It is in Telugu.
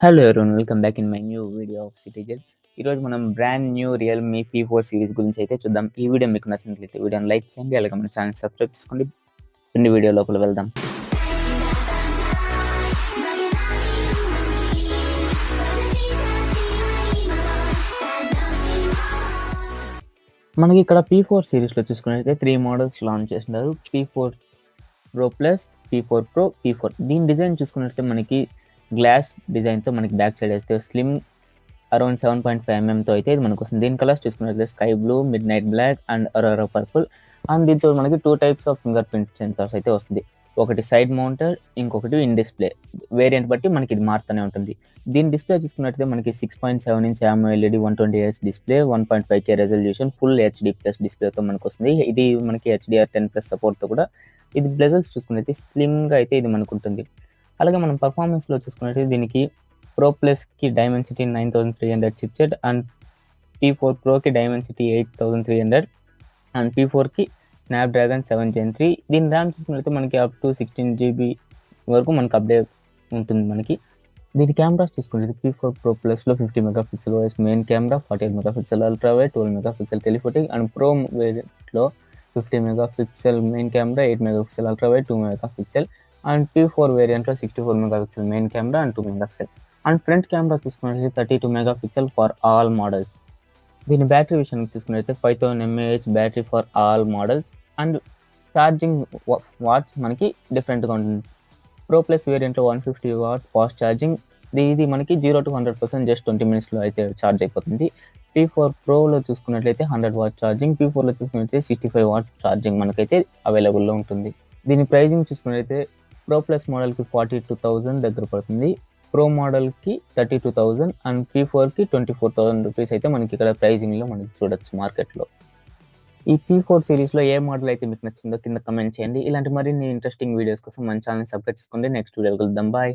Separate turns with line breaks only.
Hello everyone, welcome back in my new video of సిటీజెడ్. ఈరోజు మనం brand new Realme P4 series గురించి అయితే చూద్దాం. ఈ వీడియో మీకు నచ్చినట్లయితే వీడియోని లైక్ చేయండి, అలాగే మన ఛానల్ సబ్స్క్రైబ్ చేసుకోండి. రెండు వీడియో లోపల వెళ్దాం. మనకి ఇక్కడ P4 సిరీస్లో చూసుకున్నట్లయితే 3 మోడల్స్ లాంచ్ చేస్తున్నారు. P4 Pro Plus, P4 Pro, P4. దీని డిజైన్ చూసుకున్నట్లయితే మనకి గ్లాస్ డిజైన్తో మనకి బ్యాక్ సైడ్ అయితే స్లిమ్ అరౌండ్ 7.5 mm అయితే ఇది మనకు వస్తుంది. దీని కలర్స్ చూసుకున్నట్లయితే sky blue, midnight black and aurora purple. And దీంతో మనకి 2 types of fingerprint sensors అయితే వస్తుంది. ఒకటి సైడ్ మౌంటెడ్, ఇంకొకటి ఇన్ డిస్ప్లే. వేరియంట్ బట్టి మనకి ఇది మారుతూనే ఉంటుంది. దీని డిస్ప్లే చూసుకున్నట్లయితే మనకి 6.7 inch AMOLED 120Hz display, 1.5K resolution, full HD plus డిస్ప్లేతో మనకు వస్తుంది. ఇది మనకి HDR10+ సపోర్ట్తో కూడా ఇది బెజల్స్ చూసుకున్నట్లయితే స్లిమ్గా అయితే ఇది మనకు ఉంటుంది. అలాగే మనం పర్ఫార్మెన్స్లో చూసుకున్నట్లయితే దీనికి Pro Plus की Dimensity 9300 chipset and P4 Pro की Dimensity 8300 అండ్ P4 కి Snapdragon 7 Gen 3. దీని ర్యామ్ చూసుకున్నట్లయితే మనకి అప్ టు 16 GB వరకు మనకి అప్డేట్ ఉంటుంది. మనకి దీని కెమెరాస్ చూసుకున్నట్లయితే P4 Pro Plusలో 50 megapixel OIS main camera, 48 megapixel ultra wide, 12 megapixel telephoto. And pro వేరియంట్లో 50 megapixel main camera, 8 megapixel ultra wide, 2 megapixel. And P4 వేరియంట్లో 64 megapixel main camera and 2 megapixel. And front camera చూసుకున్నట్లయితే 32 మెగాపిక్సెల్ ఫర్ ఆల్ మోడల్స్. దీని బ్యాటరీ విషయానికి చూసుకున్నట్లయితే 5000 mAh battery for all models. And charging watts మనకి డిఫరెంట్గా ఉంటుంది. ప్రో ప్లస్ వేరియంట్లో 150 వాట్ ఫాస్ట్ ఛార్జింగ్. ఇది మనకి 0 to 100% జస్ట్ 20 minutesలో అయితే ఛార్జ్ అయిపోతుంది. P4 Proలో చూసుకున్నట్లయితే 100 వాట్ ఛార్జింగ్, P4లో చూసుకున్నట్లయితే 65 వాట్ ఛార్జింగ్ మనకైతే అవైలబుల్లో ఉంటుంది. దీని ప్రైజింగ్ చూసుకున్నట్లయితే ప్రో ప్లస్ మోడల్కి 42,000 దగ్గర పడుతుంది, ప్రో మోడల్కి 32,000 అండ్ P4కి 24,000 రూపీస్ అయితే మనకి ఇక్కడ ప్రైజింగ్లో మనకి చూడొచ్చు మార్కెట్లో. ఈ P4 సిరీస్లో ఏ మోడల్ అయితే మీకు నచ్చిందో కింద కమెంట్ చేయండి. ఇలాంటి మరిన్ని ఇంట్రెస్టింగ్ వీడియోస్ కోసం మన ఛానల్ సబ్స్క్రైబ్ చేసుకోండి. నెక్స్ట్ వీడియో కలుద్దాం. బాయ్.